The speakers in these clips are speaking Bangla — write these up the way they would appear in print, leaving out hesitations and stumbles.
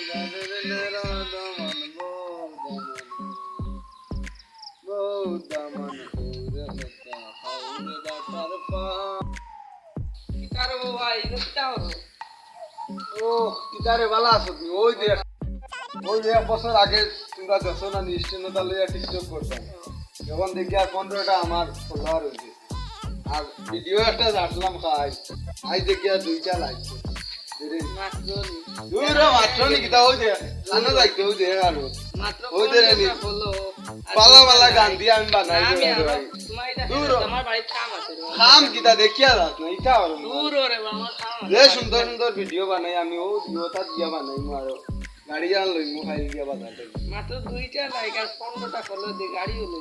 এক বছর আগে তোমরা দেখো না নিশ্চিন্নতা লইয়া টিকটক করতাম, এখন দেখি আর 15টা আমার ফলোয়ার হয়েছে। আর ভিডিও একটা আসলাম খাই, আই দেখি আর 2টা লাইক মাত্র নিকিতা ওই যে খানা যাইতে ওই যে আরো ওই যে পালা পালা গান দিয়ে আমি বানাই খাম কিতা দেখিয়া যাস না ইটা যে সুন্দর সুন্দর ভিডিও বানাই আমি ও দিওতা দিয়া বানাই আরো গাড়ি আন লই মু খাই দিয়া বাজার মাত্র 2টা লাইক আর 15টা ফলো দিয়ে গাড়ি হলো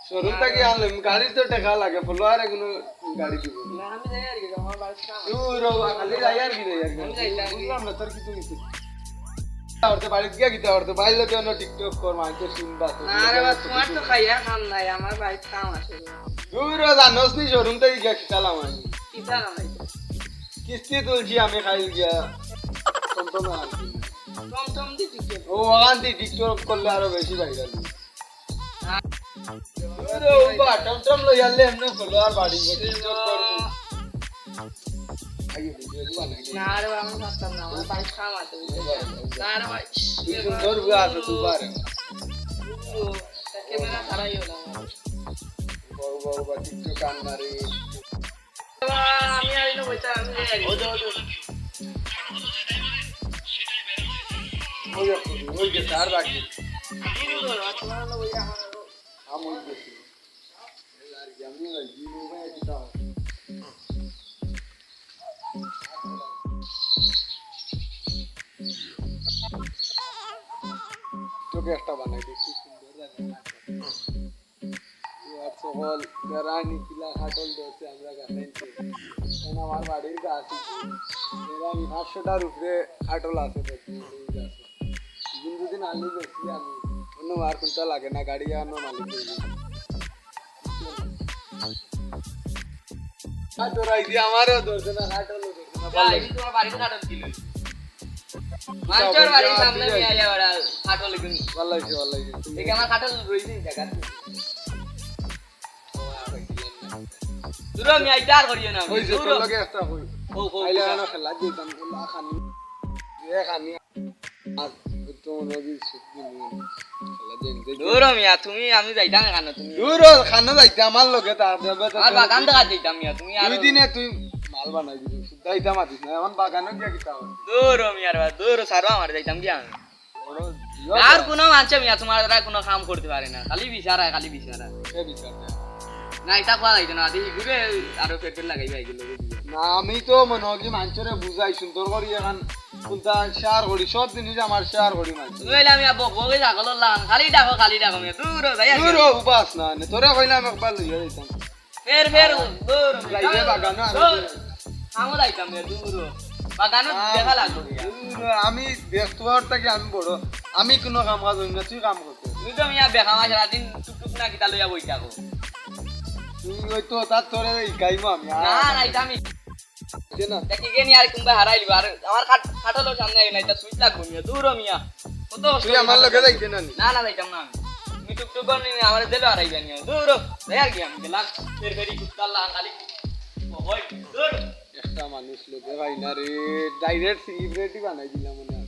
শোরুম থেকে আনলাম গাড়ি তো টাকা লাগে ফলোয়ার কোনো গাড়ি দিব না আমি যাই আর কি আমার বাড়ি কাম দূর খালি যাই আর কি বুঝলাম না তোর কিছু কিছু আরতে বাড়ি গিয়া গিতা আরতে বাইরে তো না টিকটক কর মাইকে শুনবা না রে বাবা তোমার তো খাইয়া খাম নাই আমার বাড়ি কাম আছে দূর জানোস নি শোরুম থেকে গিয়া খেলাম আমি কিটা নাই কিস্তি তুলছি আমি খাই গিয়া টমটম আনছি টমটম দি টিকেট ও আনতি টিকটক করলে আরো বেশি বাইরে যাবে আরে ও বা টমটম লই আলে এমনে হলো আর বাড়ি টিকটক কর আগে ভিডিও বানাই না রে বাবা আমি থাকতাম না আমার বাড়ি কাম আছে না রে ভাই তুই সুন্দর বুয়া আছে তুই বারে ক্যামেরা খারাই হলো বড় বড় বা টিকটক আননারে আমি আইলো বইতা আমি যাই ওই যে তার বাকি তোমার হলো বইয়া আমি ওই দেখি আর জানি না জিরো ভাই কিটা তোকে একটা বানাই দেখি সুন্দর লাগে ইয়ার সকল গরানি কিলা হাটল দছে আমরা গাছাইছি কেন আমার বাড়ির গাছ আছে এরা 500টার উপরে হাটল আছে দেখি দিন আলু বেশি আমি অন্য মার কোনটা লাগে না গাড়ি আনো মালিক তোরা ইদি আমারও দরছে না হাটল দরছে না যাই তোমার বাড়িতে কাটল ছিল মাস্টার বাড়ির সামনে আমি আইয়া বড় কাটল কিনি ভালো হইছে দেখি আমার কাটল রইছে জায়গা দূর আমি আইতার করিও না হইছে দূর তোর লগে একটা হই ও আইলা না খেলা দিতাম কোলা খানি এ খানি আর তো নবী সুতি নিয়ে খেলা দেন দূর মিয়া তুমি আমি যাইতাম কেন তুমি দূর খানা যাইতে আমার লগে তার দেবে আর বাগান দেখা যাইতাম মিয়া তুমি আর দুই দিনে তুই মাল বানাই দিবি সুদাইতা মাতিস না এখন বাগানে গিয়া কিতা হবে দূর মিয়ার বা দূর সারো আমার যাইতাম কি আমি আর কোনো মানছে মিয়া তোমার দ্বারা কোনো কাম করতে পারে না খালি বিছারা সে বিচার না এটা কোয়া যাইতো না দেখি ঘুরে আরো পেট্রোল লাগাইবা এগুলো না আমি তো মনে হয় কি মানুষের বুঝাই সুন্দর করি এখন কোনটা শেয়ার করি সব জিনিস আমার শেয়ার করি মানুষ তুমি আমি বকবকে ছাগল লাগান খালি ডাকো মিয়া দূর যাই আর দূর উপাস না তোরা কইলাম একবার লইয়া যাইতাম ফের দূর যাইবে বাগানে আমও যাইতাম মিয়া দূর বাগানে দেখা লাগবে আমি ব্যস্ত হওয়ার থেকে আমি বড় আমি কোনো কাম কাজ হই না তুই কাম করতে তুই তো মিয়া বেখা মাছ রাতিন টুকটুক না কিতা লইয়া বই থাকো তুই ওই তো তার তোরে গাইমো আমি না এটা আমি না দেখি গেনি আর কুম্বা হারাই লিবা আর আমার খাটলো সামনে আই না এটা সুইচ লাগবে মিয়া দূর মিয়া কত তুই আমার লগে যাইতে না না যাইতাম না আমি টুকটুক করনি আমার দিলো হারাই জানি দূর যাই আর কি আমি গেলাম ফেরি কুত্তা লাগা খালি ওই দূর একটা মানুষ লোকে ভাই না রে ডাইরেক্ট সেলিব্রিটি বানাই দিলাম মনে হয়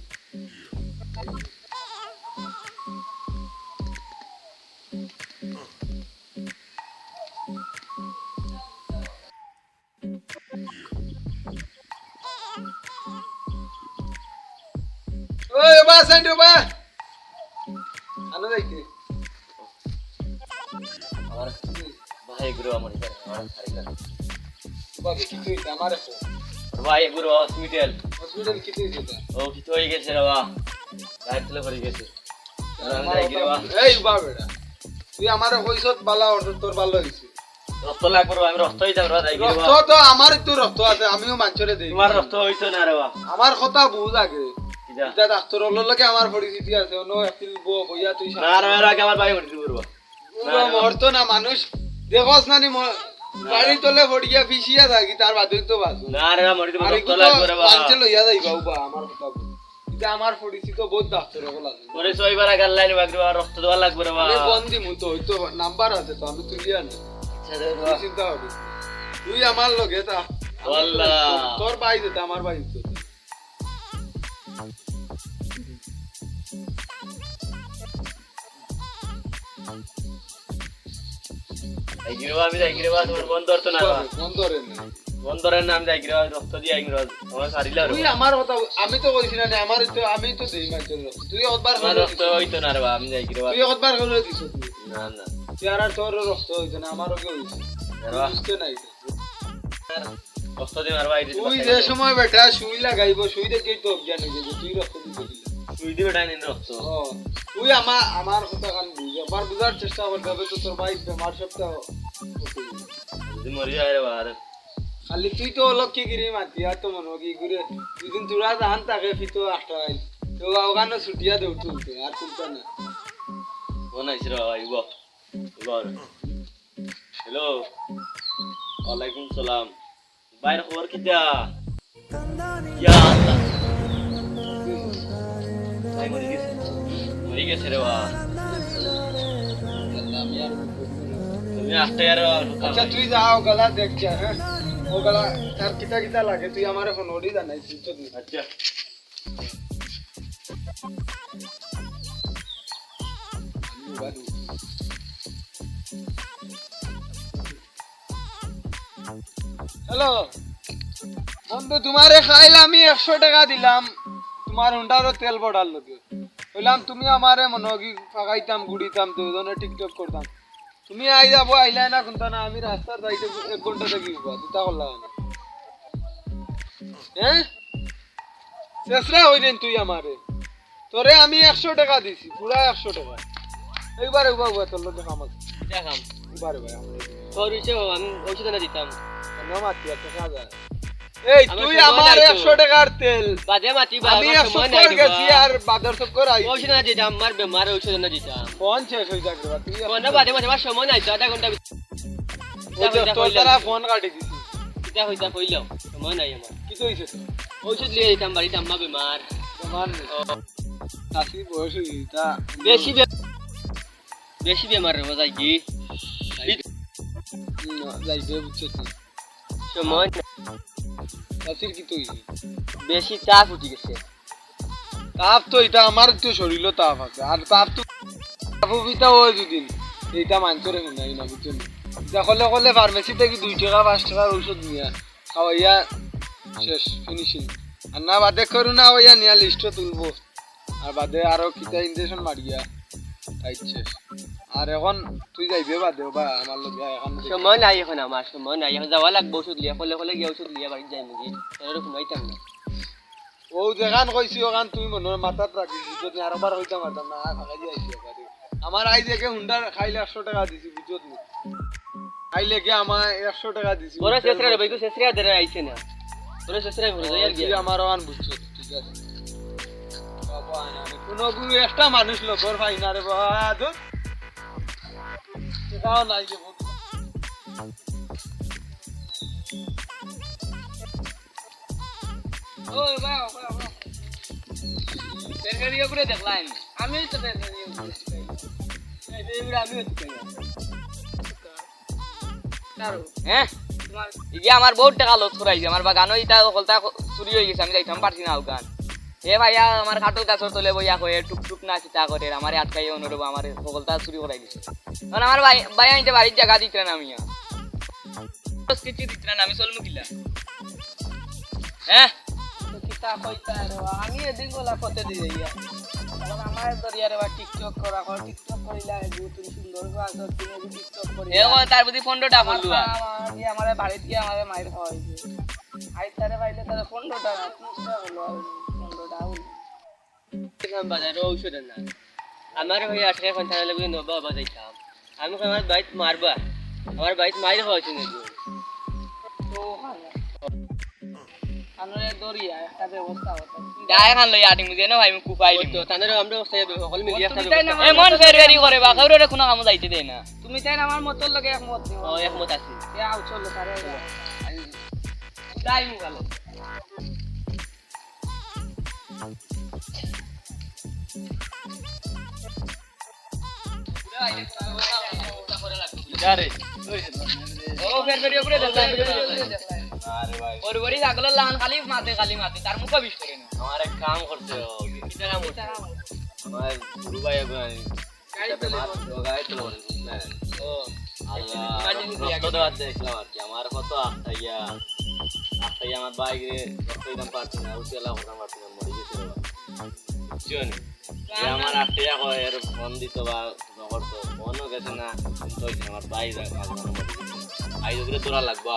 ওই বাবা সেন্টু বাবা আনো যাইতে আমার ভাই গুরু আমার বাবা কি তুই আমারে ভাই গুরু হসপিটাল কি তুই যেটা ও কি তো হয়ে গেছে রে বাবা গাড়ি তুলে পড়ে গেছে এই বাবা তুই আমারে কইছত বালা অর্ডার তোর ভালো হইছে রক্ত লাগবে আমি রক্তই যাব রে রক্ত তো আমার তো রক্ত আছে আমিও মানছরে দেই তোমার রক্ত হইতো না রে বাবা আমার কথা বুঝ আগে এটা ডাক্তার লগে আমার পরিচিতি আছে অন্য একদিন বইয়া তুই না রে আগে আমার ভাই মরে দিব পুরো মরতো না মানুষ দেখোস না নি গাড়ি তলে পড়িয়া ফিসিয়া থাকি তার বাদে তো বাজু না রে মরে দিব রক্ত লাগবে রে বাবা পাঁচে লইয়া যাইবা বাবা আমার কথা যে আমার পরিচিত বহুত ডাক্তার হল আছে পরে ছয়বার আগার লাইন বাগরে রক্ত দেওয়া লাগবে রে আমি বাবা ফোন দিমু তো হয়তো নাম্বার আছে তো আমি তুলি আনি চিন্তা হবে তুই আমার লগে তা আল্লাহ তোর ভাই যেটা আমার ভাই তো আইগিরবা আমি আইগিরবা তোর বন্ধর তো না বন্ধরে না বন্ধরের নাম আইগিরবা রক্ত দিয়ে আইগিরবা আমার সারিলা রে তুই আমার কথা আমি তো কইছি না আমার তো আমি তো দেই মাঝে তুই একবার আমার রক্ত হইতো না রে বাবা আমি আইগিরবা তুই একবার করে দিছ তুই না না তুই আর তোর রক্ত হইতো না আমারও কি হইছে বুঝতে নাই রক্ত দিয়ে মারবা আইদি তুই যে সময় বেটা সুই লাগাইবো সুই দেখে তো অজ্ঞান হয়ে যাবে তুই রক্ত দিতে দিলি তুই দিবে টাইম রক্ত তুই আমার কথা কান বুঝ একবার বুঝার চেষ্টা করতে হবে তো তোর ভাই বেমার সপ্তাহ যদি মরি যায় রে বাবা খালি তুই তো অলপ কি গিরি মাতি আর তো মনে কি ঘুরে দুদিন তোরা জান তাকে ফিতো আটটা আইল তো ওখানে ছুটিয়া দেউ তুলতে আর তুলতে না ফোন আইছে রে বাবা ইব হ্যালো ওয়ালাইকুম সালাম বাইরে খবর কি দা ইয়া আল্লাহ ভাই মরি গেছে রে বাবা তুমি আসতে আর আচ্ছা তুই যাও গলা দেখ যা হ্যাঁ ও গলা তার কিতা কিতা লাগে তুই আমার এখন ওডি জানাই আচ্ছা হ্যালো বন্ধু তোমারে খাইলে আমি 100 টাকা দিলাম তোমার হুন্ডারও তেল বড়ার লোকে বললাম তুমি আমারে মনোগি ফাগাইতাম গুড়িতাম দুজনে টিকটক করতাম তুমি আই যাবো আইলা না কোনটা না আমি রাস্তার যাইতে 1 ঘন্টা থেকে দিতা করলাম না হ্যাঁ শেষরা হইলেন তুই আমারে তোরে আমি 100 টাকা দিছি পুরা 100 টাকা এইবারে উবা তোর লোকে খামাস দেখাম এবারে ভাই তোর হইছে আমি ওষুধ না দিতাম নমাতি একটা কাজা এই তুই আমার 100 টাকার তেল বাজে মাটি আমি 100 টাকা গেছি আর বাদর সব করে আই ওষুধ না দিতাম আমার বেমার ওষুধ না দিতাম ফোন শেষ হই যাক রে তুই ফোন বাজে মাঝে আমার সময় নাই তো আধা ঘন্টা তোর তারা ফোন কাটি দিছি কিটা হইতা কইলাম সময় নাই আমার কি কইছে ওষুধ লিয়ে দিতাম বাড়িতে আম্মা বেমার তোমার আসি বয়স হইতা বেশি বেমার রে যাই কি যাইবে বুঝছিস সময় আসির কি তুই বেশি চাপ উঠি গেছে তাপ তো এটা আমার তো শরীরও তাপ আছে আর তাপ তো তাপবিতা ওই দুদিন এইটা মানছরে নাই না বুঝছেন যা কলে কলে ফার্মেসি থেকে 2 টাকা 5 টাকার ঔষধ নিয়া খাওয়াইয়া শেষ ফিনিশিং আর না বাদে করু না হইয়া নিয়া লিস্ট তুলবো আর বাদে আরো কিতা ইনজেকশন মারিয়া তাই শেষ আর এখন তুই যাইবে বাদে বা আমার লগে এখন সময় নাই এখন আমার সময় নাই এখন যাওয়া লাগবে ওষুধ লিয়া কলে কলে গিয়ে ওষুধ লিয়া বাড়ি যাই মুজি তোর ঘুমাইতাম না ও যেখান কইছি ওখান তুই মনে মাথাত রাখিস যদি আরবার হইতাম পারতাম না ফাঁকাই যাইছি আমার আই দেখে হুন্ডার খাইলে 100 টাকা দিছি বুঝত না খাইলে কি আমার 100 টাকা দিছি ওরে শেষরা রে ভাই তো শেষরা ধরে আইছে না ওরে শেষরা ঘুরে যাই আর কি আমার আন বুঝছো ঠিক আছে বাবা না কোন গুরু একটা মানুষ লোকর ভাই না রে বাবা ধুর সেটাও নাই যে ওই বাবা সরকারি উপরে দেখলাম আমি তো সরকারি উপরে এই যে আমি হচ্ছে কারো হ্যাঁ ইগে আমার বহুত টাকা লস করাইছে আমার বাগানো ইটা কলতা চুরি হয়ে গেছে আমি যাইতাম পারছি না ওখান এ ভাইয়া আমার কাটল গাছর তলে বইয়া কয়ে টুক টুক না চিতা করে আমার আটকাই অনুরূপ আমার কলতা চুরি করাই দিছে কারণ আমার ভাই আইতে বাড়ির জায়গা দিতে না আমি কিছু দিতে না আমি চলমু কিলা হ্যাঁ কিতা কইতা রে আমি এদিন গলা কতে দিয়ে ইয়া কারণ আমার দরিয়া রে টিকটক করা কর টিকটক করিলা তুমি সুন্দর আছে তুমি টিকটক করি এ তার বুদ্ধি 15টা বললু আমার বাড়িতে গিয়ে আমার মাইর খাওয়া হইছে আই তারে বাইলে তারে 15টা 30টা হলো 15টা হলো কেন বাজারে ঔষধ না আমার ভাই আটকে কোন থানা লাগবে নবা বাজাইতাম আমি আমার বাইক মারবা আমার বাইক মাইর হইছে না তো আনরে দরিয়া একটা ব্যবস্থা হতো গায় খান লই আটি মুজে না ভাই আমি কুপাই তো তানরে আমরা সকল মিলি একটা ব্যবস্থা এমন ফেরগারি করে বা কাউরে কোনো কাম যাইতে দেয় না তুমি তাই আমার মতর লগে একমত ও একমত আছি এ আও চলো সারে যাই মু গেল ও ফের ভিডিও করে দেখলাম ওর বড়ি ছাগলের লান খালি মাথে তার মুখে বিষ করে না আমার এক কাম করতে হবে আমার গুরু ভাই গাড়ি চলে ও দেখলাম আর কি আমার কত আটটাইয়া আমার বাইক রে রক্তদান পারছি না উচিলা হতাম পারছি না মরে গেছিল বুঝছেন আমার আটটাইয়া হয় এর ফোন দিত বা করতো ফোনও গেছে না কিন্তু আমার বাইক আইজ করে তোরা লাগবো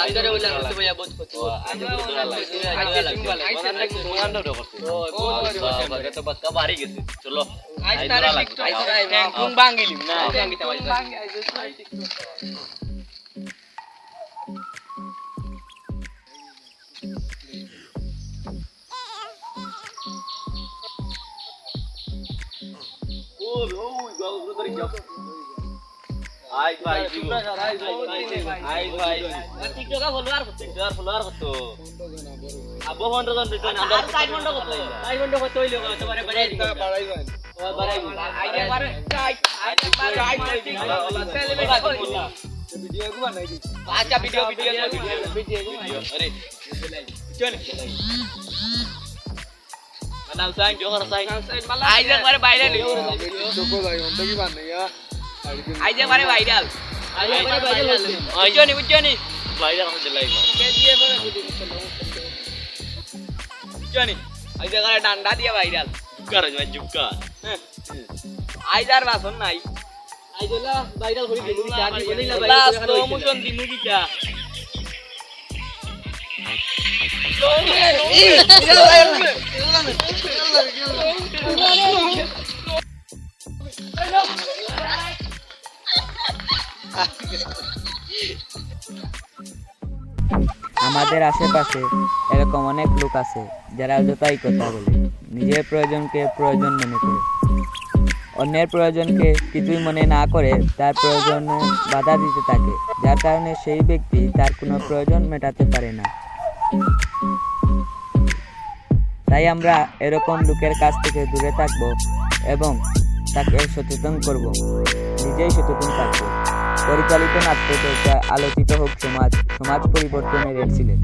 আইদারে ওইলা করতে ভাইয়া বোঝ করতে বাড়ি গেছে চলো আইজ তারে টিকটক করাই ফোন ভাঙিলি না ভাঙিতে ভাই আই ভাই টিকটক ফলোয়ার করতে ফলোয়ার কত ফোনটা জানা বড় আবো ফন্ডো দন রিটার্ন আর 5 ঘন্টা করতে 5 ঘন্টা করতে হইলো তোমারে বাড়াই দিবা বাড়াই যায় বাড়াই আইডিয়া পারে ভিডিও কো বানাই দি আচ্ছা ভিডিও আরে চল নাম সাইন জোহর সাইন আইডিয়া পারে ভাইরাল চোকো যাই ওনটা কি বানাইয়া আইডিয়া পারে ভাইরাল বুঝছনি ভাইরাল হতে লাইভ কেজিএফ এর বুঝছনি আইডিয়া করে ডান্ডা দিয়া ভাইরাল জুকার ভাই জুকা আইদার বাসন নাই আইদলা ভাইরাল করি দেবি জানি বলিলা লাস্ট প্রমোশন দিমু কিটা আমাদের আশেপাশে এরকম অনেক লোক আছে যারা যতই কথা বলে নিজের প্রয়োজনকে প্রয়োজন মনে করে, অন্যের প্রয়োজনকে কিছুই মনে না করে তার প্রয়োজনে বাধা দিতে থাকে, যার কারণে সেই ব্যক্তি তার কোনো প্রয়োজন মেটাতে পারে না। তাই আমরা এরকম লোকের কাছ থেকে দূরে থাকব এবং তাকে সচেতন করব, নিজেই সচেতন থাকবো। পরিচালিত নাট্যচর্চা, আলোচিত হোক সমাজ পরিবর্তনের সিলেট।